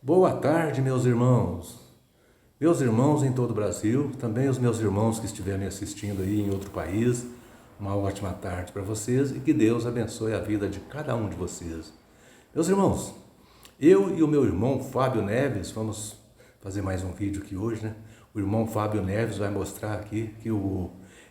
Boa tarde, meus irmãos. Meus irmãos em todo o Brasil, também os meus irmãos que estiverem assistindo aí em outro país, uma ótima tarde para vocês e que Deus abençoe a vida de cada um de vocês. Meus irmãos, eu e o meu irmão Fábio Neves, vamos fazer mais um vídeo aqui hoje, né? O irmão Fábio Neves vai mostrar aqui que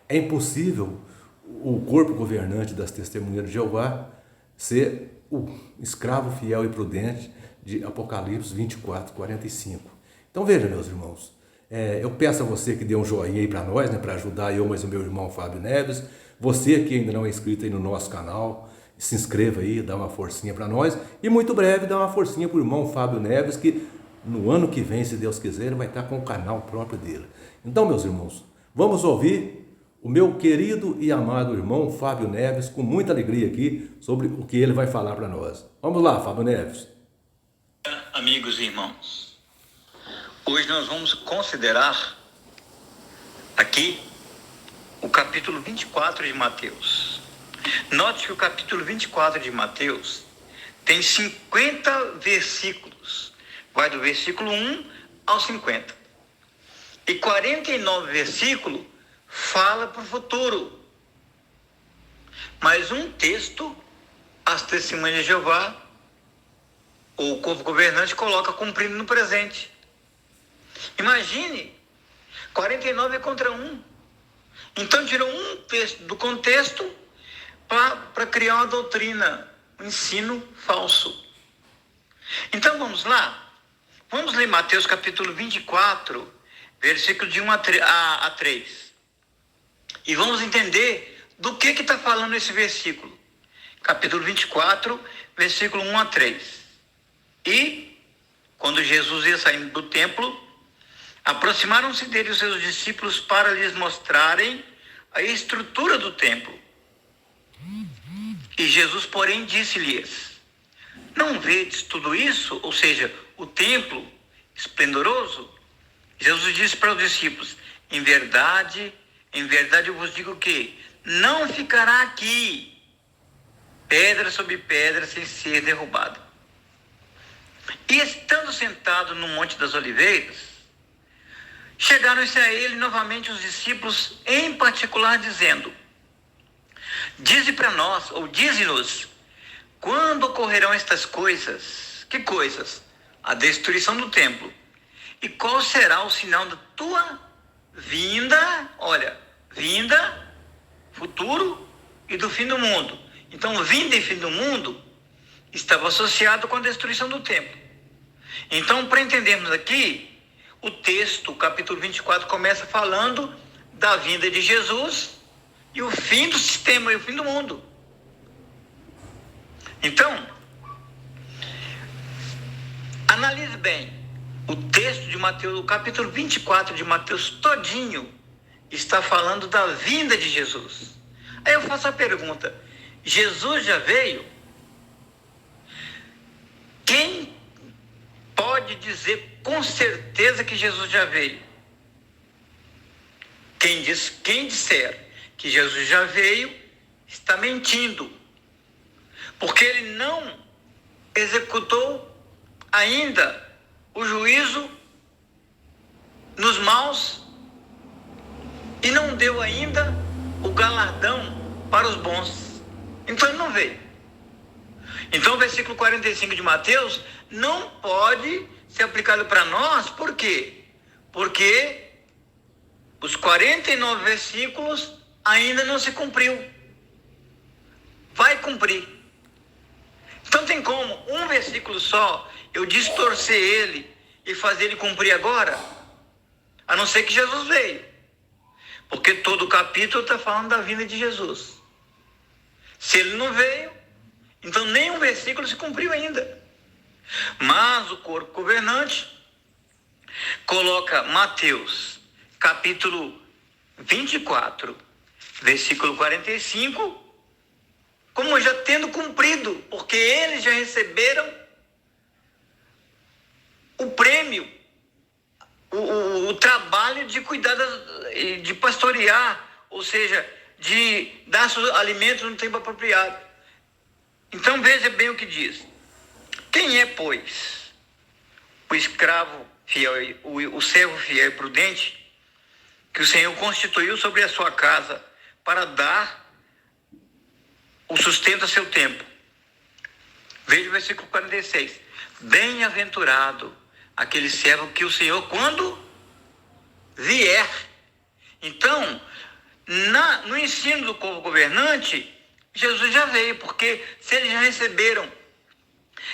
é impossível o corpo governante das Testemunhas de Jeová ser o escravo fiel e prudente de Apocalipse 24, 45. Então veja, meus irmãos, eu peço a você que dê um joinha aí para nós, né, para ajudar eu, mas o meu irmão Fábio Neves. Você que ainda não é inscrito aí no nosso canal, se inscreva aí, dá uma forcinha para nós. E muito breve dá uma forcinha para o irmão Fábio Neves, que no ano que vem, se Deus quiser, ele vai estar com o canal próprio dele. Então, meus irmãos, vamos ouvir o meu querido e amado irmão Fábio Neves, com muita alegria aqui, sobre o que ele vai falar para nós. Vamos lá, Fábio Neves. Amigos e irmãos, hoje nós vamos considerar aqui o capítulo 24 de Mateus. Note que o capítulo 24 de Mateus tem 50 versículos, vai do versículo 1 ao 50. E 49 versículos fala para o futuro. Mas um texto, as Testemunhas de Jeová, o corpo governante, coloca cumprindo no presente. Imagine, 49 contra 1. Então tirou um texto do contexto para criar uma doutrina, um ensino falso. Então vamos lá. Vamos ler Mateus capítulo 24, versículo de 1 a 3. E vamos entender do que está falando esse versículo. Capítulo 24, versículo 1 a 3. E, quando Jesus ia saindo do templo, aproximaram-se dele os seus discípulos para lhes mostrarem a estrutura do templo. E Jesus, porém, disse-lhes: não vedes tudo isso? Ou seja, o templo esplendoroso? Jesus disse para os discípulos: em verdade eu vos digo que não ficará aqui pedra sobre pedra sem ser derrubada. E estando sentado no Monte das Oliveiras, chegaram-se a ele novamente os discípulos, em particular, dizendo: dize para nós, ou dize-nos, quando ocorrerão estas coisas? Que coisas? A destruição do templo. E qual será o sinal da tua vinda? Olha, vinda, futuro e do fim do mundo. Então, vinda e fim do mundo estava associado com a destruição do templo. Então, para entendermos aqui, o texto, o capítulo 24, começa falando da vinda de Jesus e o fim do sistema e o fim do mundo. Então, analise bem. O texto de Mateus, o capítulo 24 de Mateus todinho, está falando da vinda de Jesus. Aí eu faço a pergunta: Jesus já veio? Quem pode dizer com certeza que Jesus já veio? Quem disser que Jesus já veio está mentindo, porque ele não executou ainda o juízo nos maus e não deu ainda o galardão para os bons. Então ele não veio. Então o versículo 45 de Mateus não pode ser aplicado para nós. Por quê? Porque os 49 versículos ainda não se cumpriu. Vai cumprir. Então tem como um versículo só eu distorcer ele e fazer ele cumprir agora? A não ser que Jesus veio. Porque todo o capítulo está falando da vinda de Jesus. Se ele não veio, então nenhum versículo se cumpriu ainda. Mas o corpo governante coloca Mateus capítulo 24, versículo 45, como já tendo cumprido, porque eles já receberam o prêmio, o trabalho de cuidar, de pastorear, ou seja, de dar seus alimentos no tempo apropriado. Então veja bem o que diz: quem é, pois, o escravo fiel, o servo fiel e prudente, que o Senhor constituiu sobre a sua casa para dar o sustento a seu tempo. Veja o versículo 46. Bem-aventurado aquele servo que o Senhor, quando vier. Então, no ensino do povo governante, Jesus já veio, porque se eles já receberam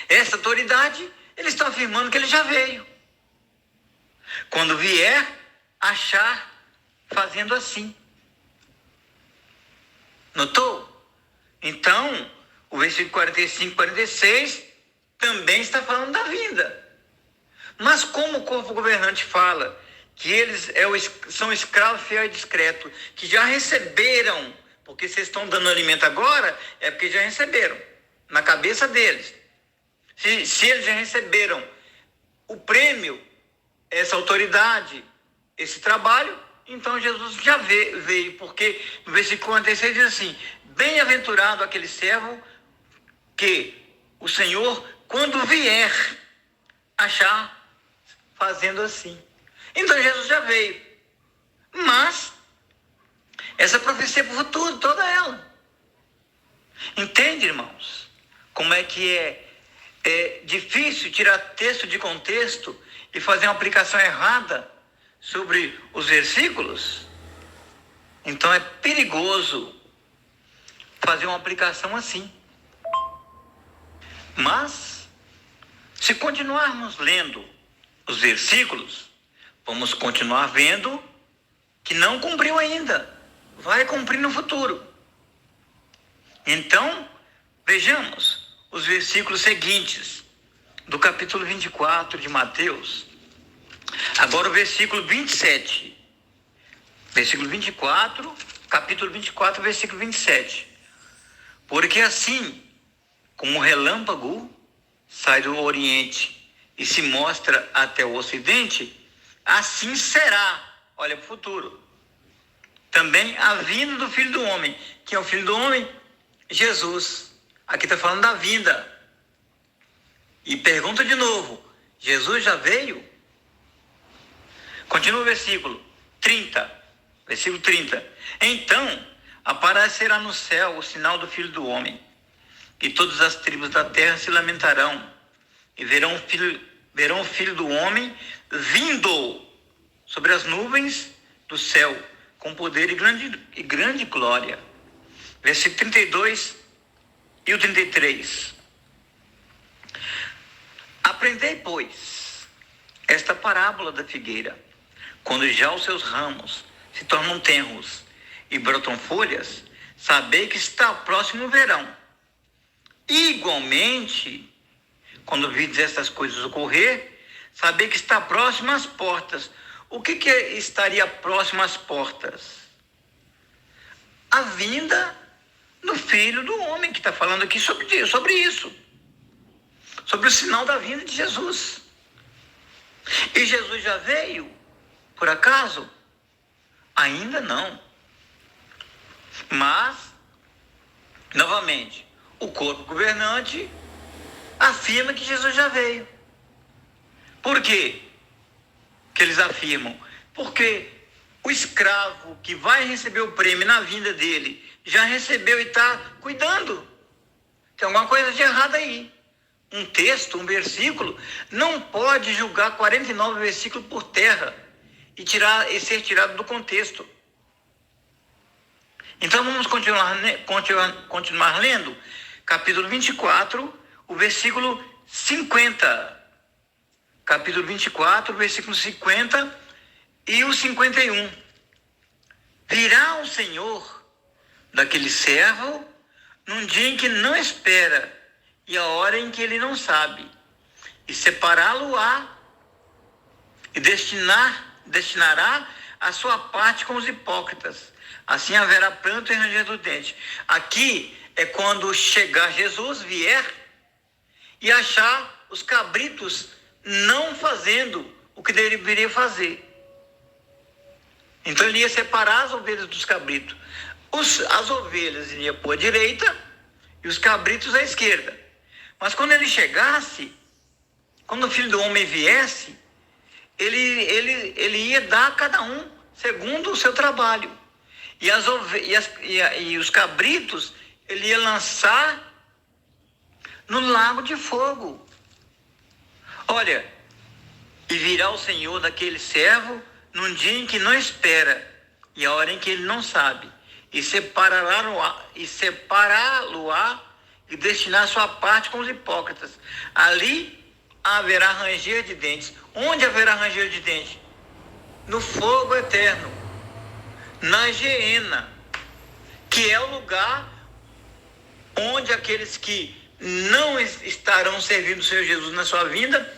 essa autoridade, eles estão afirmando que ele já veio. Quando vier, achar fazendo assim. Notou? Então, o versículo 45 e 46 também está falando da vinda. Mas como o corpo governante fala que eles são escravos fiel e discreto, que já receberam, porque vocês estão dando alimento agora, é porque já receberam, na cabeça deles. Se eles já receberam o prêmio, essa autoridade, esse trabalho, então Jesus já veio, porque no versículo 46 diz assim: bem-aventurado aquele servo que o Senhor, quando vier, achar fazendo assim. Então Jesus já veio. Mas essa profecia para o futuro, toda ela. Entende, irmãos? Como é que é difícil tirar texto de contexto e fazer uma aplicação errada sobre os versículos? Então é perigoso fazer uma aplicação assim. Mas, se continuarmos lendo os versículos, vamos continuar vendo que não cumpriu ainda. Vai cumprir no futuro. Então, vejamos os versículos seguintes do capítulo 24 de Mateus. Agora o versículo 27. Versículo 24, capítulo 24, versículo 27. Porque assim como o relâmpago sai do Oriente e se mostra até o Ocidente, assim será, olha para o futuro, também a vinda do Filho do Homem. Quem é o Filho do Homem? Jesus. Aqui está falando da vinda. E pergunta de novo, Jesus já veio? Continua o versículo 30. Versículo 30. Então aparecerá no céu o sinal do Filho do Homem, e todas as tribos da terra se lamentarão, e verão o Filho do Homem vindo sobre as nuvens do céu, com poder e grande glória. Versículo 32 e o 33. Aprendei, pois, esta parábola da figueira. Quando já os seus ramos se tornam tenros e brotam folhas, sabei que está próximo o verão. Igualmente, quando vides estas coisas ocorrer, sabei que está próximo às portas. O que estaria próximo às portas? A vinda do Filho do Homem, que está falando aqui sobre isso. Sobre o sinal da vinda de Jesus. E Jesus já veio, por acaso? Ainda não. Mas, novamente, o corpo governante afirma que Jesus já veio. Por quê que eles afirmam? Porque o escravo que vai receber o prêmio na vinda dele já recebeu e está cuidando. Tem alguma coisa de errado aí. Um texto, um versículo, não pode julgar 49 versículos por terra e ser tirado do contexto. Então vamos continuar lendo capítulo 24, o versículo 50. Capítulo 24, versículo 50 e o 51. Virá o Senhor daquele servo num dia em que não espera e a hora em que ele não sabe, e separá-lo-á e destinará a sua parte com os hipócritas. Assim haverá pranto e ranger do dente. Aqui é quando chegar Jesus, vier, e achar os cabritos não fazendo o que deveria fazer. Então ele ia separar as ovelhas dos cabritos. As ovelhas iriam para a direita e os cabritos à esquerda. Mas quando ele chegasse, quando o Filho do Homem viesse, ele ia dar a cada um segundo o seu trabalho. E os cabritos ele ia lançar no lago de fogo. Olha, e virá o Senhor daquele servo num dia em que não espera e a hora em que ele não sabe, e separá-lo-á e destinar sua parte com os hipócritas. Ali haverá ranger de dentes. Onde haverá ranger de dentes? No fogo eterno, na geena, que é o lugar onde aqueles que não estarão servindo o Senhor Jesus na sua vinda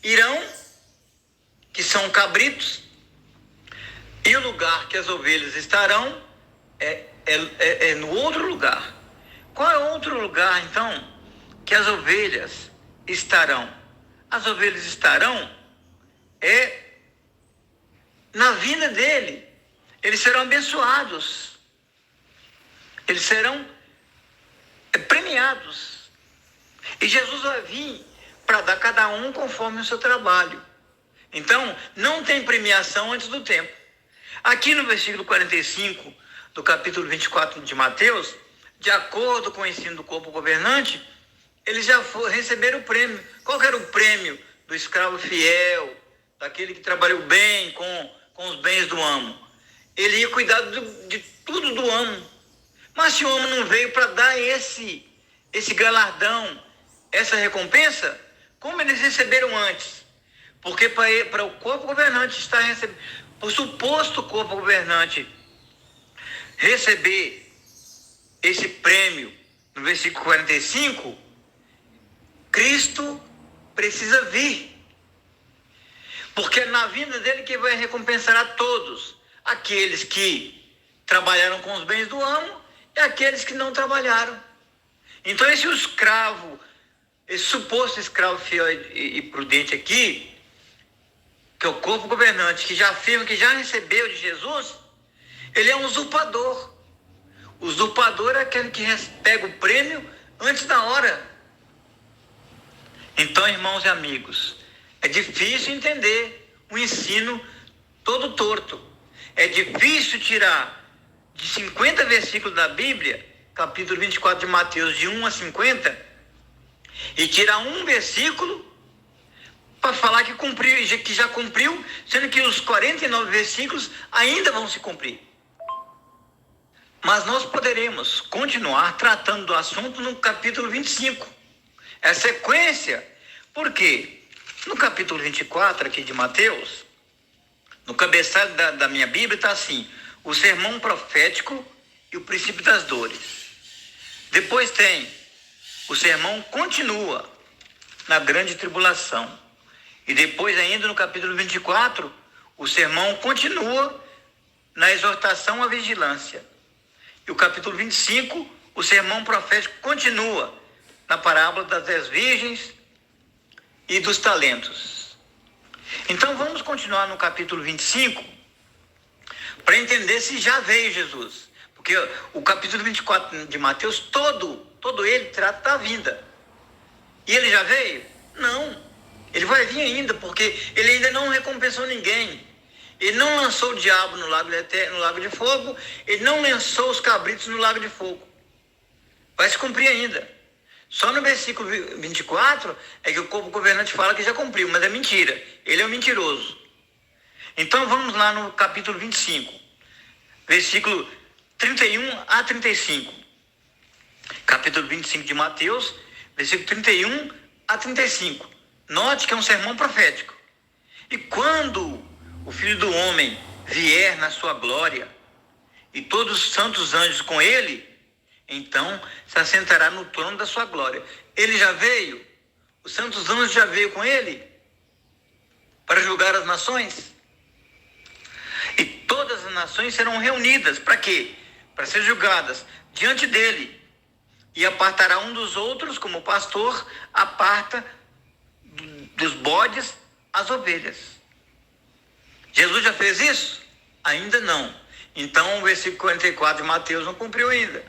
irão, que são cabritos, e o lugar que as ovelhas estarão é no outro lugar. Qual é o outro lugar, então, que as ovelhas estarão? As ovelhas estarão na vinda dele. Eles serão abençoados. Eles serão premiados. E Jesus vai vir para dar cada um conforme o seu trabalho. Então, não tem premiação antes do tempo. Aqui no versículo 45 do capítulo 24 de Mateus, de acordo com o ensino do corpo governante, eles já receberam o prêmio. Qual que era o prêmio do escravo fiel, daquele que trabalhou bem com os bens do amo? Ele ia cuidar de tudo do amo. Mas se o amo não veio para dar esse galardão, essa recompensa, como eles receberam antes? Porque para o corpo governante estar recebendo, o suposto corpo governante receber esse prêmio, no versículo 45, Cristo precisa vir. Porque é na vinda dele que vai recompensar a todos, aqueles que trabalharam com os bens do amo e aqueles que não trabalharam. Então esse suposto escravo fiel e prudente aqui, que é o corpo governante, que já afirma que já recebeu de Jesus, ele é um usurpador. O usurpador é aquele que pega o prêmio antes da hora. Então, irmãos e amigos, é difícil entender o ensino todo torto. É difícil tirar de 50 versículos da Bíblia, capítulo 24 de Mateus, de 1 a 50, e tirar um versículo para falar que já cumpriu, sendo que os 49 versículos ainda vão se cumprir. Mas nós poderemos continuar tratando do assunto no capítulo 25. É sequência. Por quê? No capítulo 24 aqui de Mateus, no cabeçalho da minha Bíblia está assim: o sermão profético e o princípio das dores. Depois tem o sermão continua na grande tribulação. E depois ainda no capítulo 24, o sermão continua na exortação à vigilância. E o capítulo 25, o sermão profético continua na parábola das 10 virgens e dos talentos. Então vamos continuar no capítulo 25 para entender se já veio Jesus. Porque o capítulo 24 de Mateus, todo ele trata da vinda. E ele já veio? Não. Ele vai vir ainda, porque ele ainda não recompensou ninguém. Ele não lançou o diabo no lago de fogo, ele não lançou os cabritos no lago de fogo. Vai se cumprir ainda. Só no versículo 24 é que o corpo governante fala que já cumpriu, mas é mentira. Ele é um mentiroso. Então vamos lá no capítulo 25, versículo 31 a 35. Capítulo 25 de Mateus, versículo 31 a 35. Note que é um sermão profético. E quando o Filho do Homem vier na sua glória, e todos os santos anjos com ele, então se assentará no trono da sua glória. Ele já veio? Os santos anjos já veio com ele? Para julgar as nações? E todas as nações serão reunidas. Para quê? Para ser julgadas diante dele. E apartará um dos outros, como o pastor aparta dos bodes as ovelhas. Jesus já fez isso? Ainda não. Então o versículo 44 de Mateus não cumpriu ainda.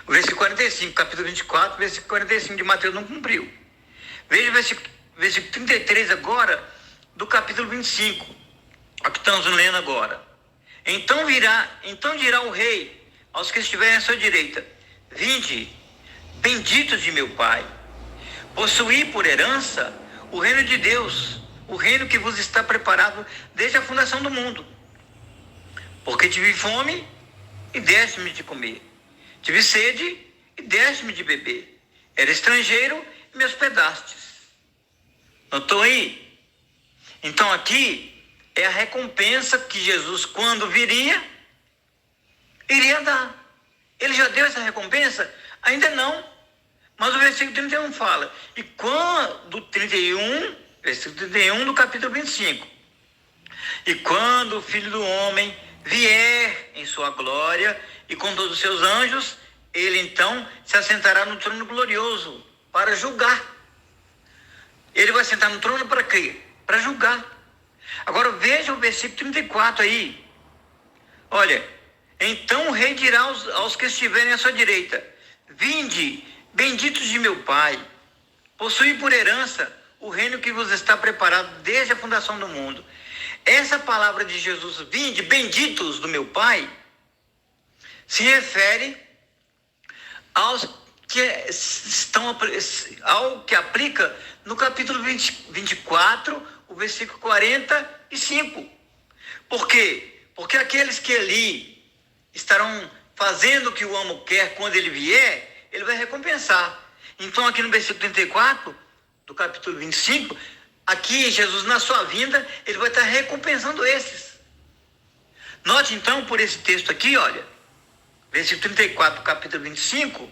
O versículo 45, capítulo 24, versículo 45 de Mateus não cumpriu. Veja o versículo versículo 33 agora, do capítulo 25, o que estamos lendo agora. Então dirá o rei aos que estiverem à sua direita: vinde, benditos de meu Pai, possuí por herança o reino de Deus, o reino que vos está preparado desde a fundação do mundo. Porque tive fome e deste-me de comer, tive sede e deste-me de beber, era estrangeiro e me hospedastes. Notou aí? Então aqui é a recompensa que Jesus, quando viria, iria dar. Ele já deu essa recompensa? Ainda não. Mas o versículo 31 fala, e quando 31, versículo 31 do capítulo 25, e quando o Filho do Homem vier em sua glória e com todos os seus anjos, ele então se assentará no trono glorioso para julgar. Ele vai sentar no trono para quê? Para julgar. Agora veja o versículo 34 aí. Olha, então o rei dirá aos que estiverem à sua direita: vinde, benditos de meu Pai, possuí por herança o reino que vos está preparado desde a fundação do mundo. Essa palavra de Jesus, vinde, benditos do meu Pai, se refere aos que ao que aplica no capítulo 24, o versículo 45. Por quê? Porque aqueles que ali estarão fazendo o que o amo quer quando ele vier, ele vai recompensar. Então aqui no versículo 34 do capítulo 25, aqui Jesus na sua vinda, ele vai estar recompensando esses. Note então por esse texto aqui, olha, versículo 34 do capítulo 25,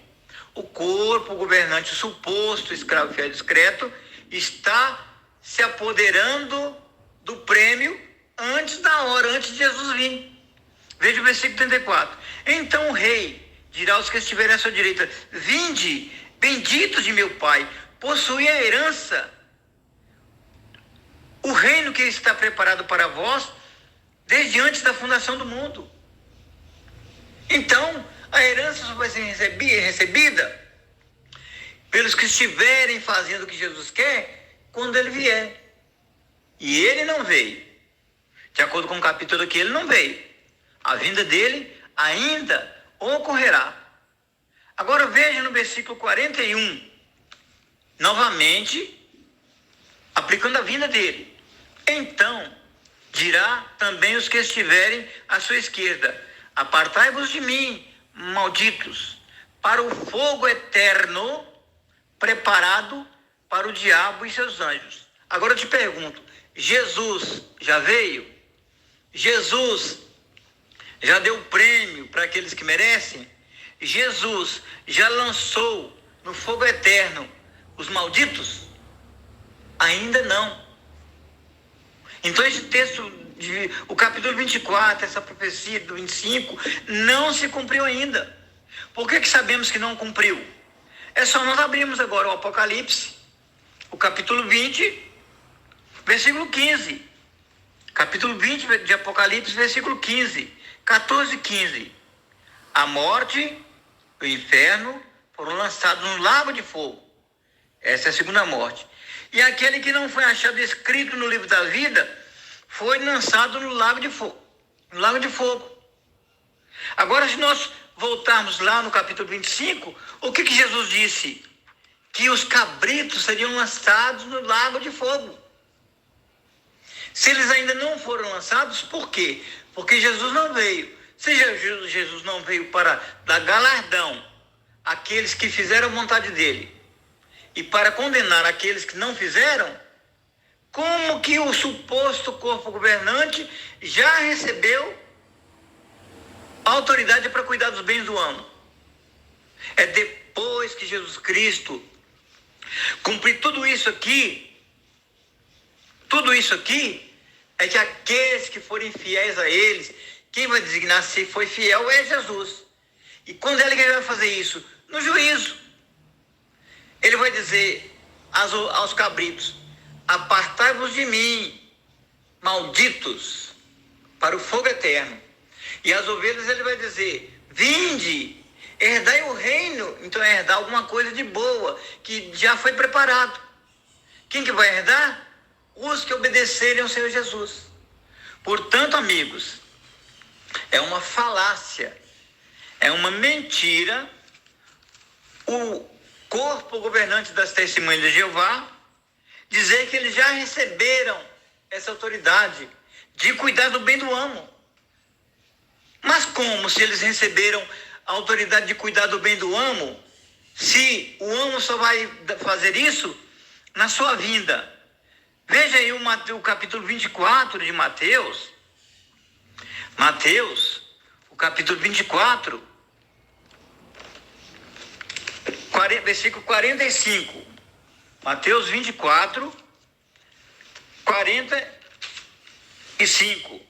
o corpo, o governante, o suposto escravo fiel e discreto, está se apoderando do prêmio antes da hora, antes de Jesus vir. Veja o versículo 34. Então o rei dirá aos que estiverem à sua direita: vinde, benditos de meu Pai, possuí a herança, o reino que está preparado para vós desde antes da fundação do mundo. Então, a herança só vai ser recebida pelos que estiverem fazendo o que Jesus quer quando ele vier. E ele não veio. De acordo com o capítulo aqui, ele não veio. A vinda dele ainda ocorrerá. Agora veja no versículo 41, novamente, aplicando a vinda dele. Então, dirá também os que estiverem à sua esquerda: apartai-vos de mim, malditos, para o fogo eterno preparado para o diabo e seus anjos. Agora eu te pergunto, Jesus já veio? Jesus já deu prêmio para aqueles que merecem? Jesus já lançou no fogo eterno os malditos? Ainda não. Então esse texto, o capítulo 24, essa profecia do 25, não se cumpriu ainda. Por que sabemos que não cumpriu? É só nós abrirmos agora o Apocalipse, o capítulo 20, versículo 15. Capítulo 20 de Apocalipse, versículo 15, 14 e 15. A morte e o inferno foram lançados no lago de fogo. Essa é a segunda morte. E aquele que não foi achado escrito no livro da vida foi lançado no lago de fogo. No lago de fogo. Agora, se nós voltarmos lá no capítulo 25, o que Jesus disse? Que os cabritos seriam lançados no lago de fogo. Se eles ainda não foram lançados, por quê? Porque Jesus não veio. Se Jesus não veio para dar galardão àqueles que fizeram a vontade dele e para condenar aqueles que não fizeram, como que o suposto corpo governante já recebeu autoridade para cuidar dos bens do amo? É depois que Jesus Cristo cumprir tudo isso aqui, é que aqueles que forem fiéis a eles, quem vai designar se foi fiel é Jesus. E quando é que ele vai fazer isso? No juízo. Ele vai dizer aos cabritos: apartai-vos de mim, malditos, para o fogo eterno. E às ovelhas ele vai dizer: vinde, herdai o reino. Então é herdar alguma coisa de boa, que já foi preparado, Quem que vai herdar? Os que obedecerem ao Senhor Jesus. Portanto, amigos, é uma falácia, é uma mentira o corpo governante das Testemunhas de Jeová dizer que eles já receberam essa autoridade de cuidar do bem do amo. Mas como se eles receberam a autoridade de cuidar do bem do amo, se o amo só vai fazer isso na sua vinda? Veja aí o capítulo 24 de Mateus. Mateus, o capítulo 24, versículo 45. Mateus 24, 45.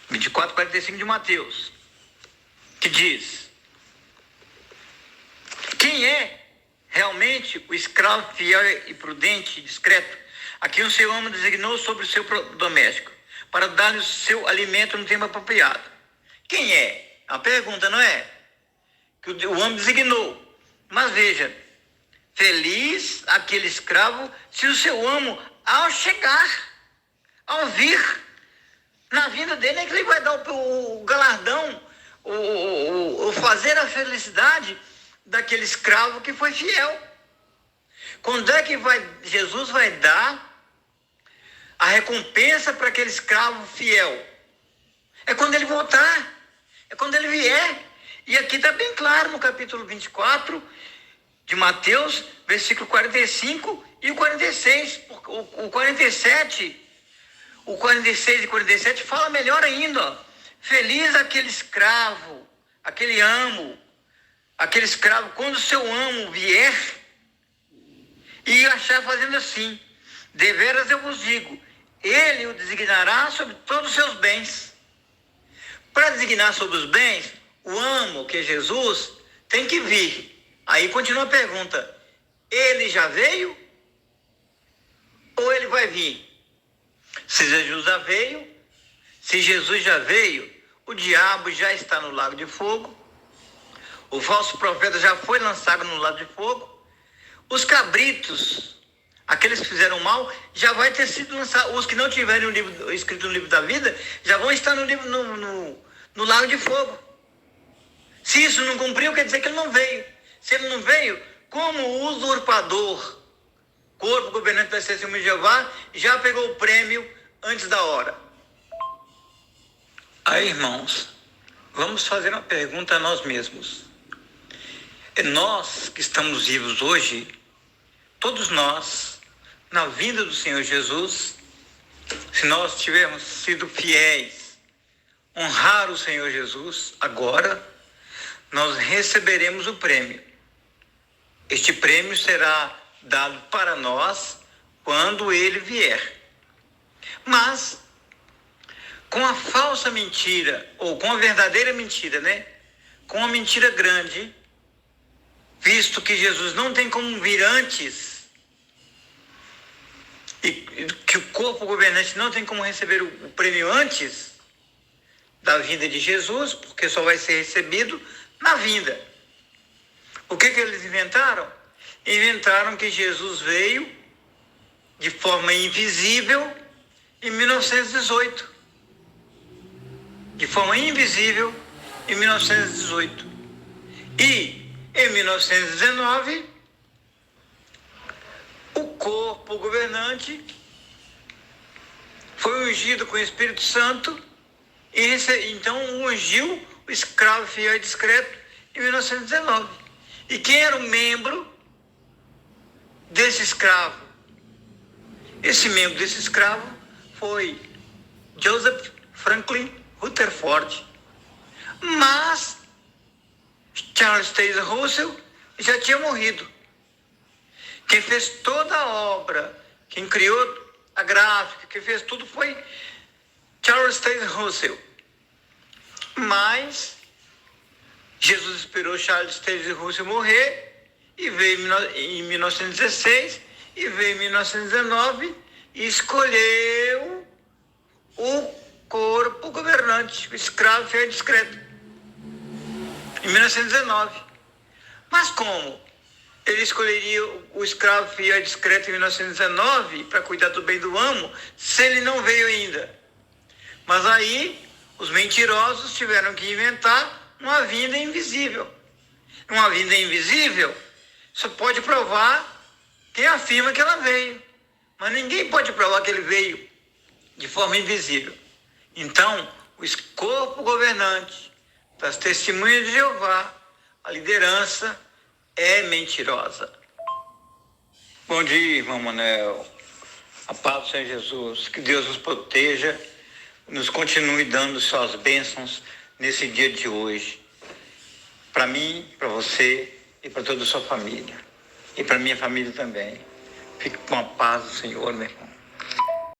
24, 45 de Mateus. Que diz: quem é realmente o escravo fiel e prudente e discreto, a quem o seu amo designou sobre o seu doméstico, para dar-lhe o seu alimento no tempo apropriado? Quem é? A pergunta, não é? Que o amo designou. Mas veja, feliz aquele escravo se o seu amo, ao chegar, ao vir, na vinda dele é que ele vai dar o galardão, o fazer a felicidade daquele escravo que foi fiel. Quando é que Jesus vai dar a recompensa para aquele escravo fiel? É quando ele voltar, é quando ele vier. E aqui está bem claro no capítulo 24 de Mateus, versículo 45 e o 46. O 47, o 46 e 47 fala melhor ainda. Ó. Feliz aquele escravo, aquele amo, aquele escravo, quando o seu amo vier e achar fazendo assim. Deveras eu vos digo, ele o designará sobre todos os seus bens. Para designar sobre os bens, o amo, que é Jesus, tem que vir. Aí continua a pergunta: ele já veio? Ou ele vai vir? Se Jesus já veio, o diabo já está no lago de fogo, o falso profeta já foi lançado no lago de fogo, os cabritos, aqueles que fizeram mal, já vai ter sido lançados, os que não tiverem o livro escrito no livro da vida, já vão estar no lago de fogo. Se isso não cumpriu, quer dizer que ele não veio. Se ele não veio, como o usurpador, corpo governante da Testemunha de Jeová, já pegou o prêmio antes da hora. Aí, irmãos, vamos fazer uma pergunta a nós mesmos. Nós que estamos vivos hoje, todos nós, na vinda do Senhor Jesus, se nós tivermos sido fiéis, honrar o Senhor Jesus agora, nós receberemos o prêmio. Este prêmio será dado para nós quando ele vier. Mas, com a falsa mentira, ou com a verdadeira mentira, né? Com a mentira grande, visto que Jesus não tem como vir antes, e que o corpo governante não tem como receber o prêmio antes da vinda de Jesus, porque só vai ser recebido na vinda. O que eles inventaram? Inventaram que Jesus veio de forma invisível em 1918. De forma invisível em 1918. E em 1919, o corpo governante foi ungido com o Espírito Santo e então ungiu o escravo fiel e discreto em 1919. E quem era o membro desse escravo? Esse membro desse escravo foi Joseph Franklin Rutherford. Mas Charles Taze Russell já tinha morrido. Quem fez toda a obra, quem criou a gráfica, quem fez tudo foi Charles Taze Russell. Mas Jesus esperou Charles Taze Russell morrer e veio em 1916 e veio em 1919 e escolheu o corpo governante, o escravo fiel e discreto, em 1919. Mas como? ele escolheria o escravo fiel e discreto em 1919 para cuidar do bem do amo, se ele não veio ainda? Mas aí os mentirosos tiveram que inventar uma vinda invisível. Uma vinda invisível só pode provar quem afirma que ela veio. Mas ninguém pode provar que ele veio de forma invisível. Então, o corpo governante das testemunhas de Jeová, a liderança, é mentirosa. Bom dia, irmão Manuel. A paz do Senhor Jesus. Que Deus nos proteja, nos continue dando suas bênçãos nesse dia de hoje. Para mim, para você e para toda a sua família. E para minha família também. Fique com a paz do Senhor, meu irmão.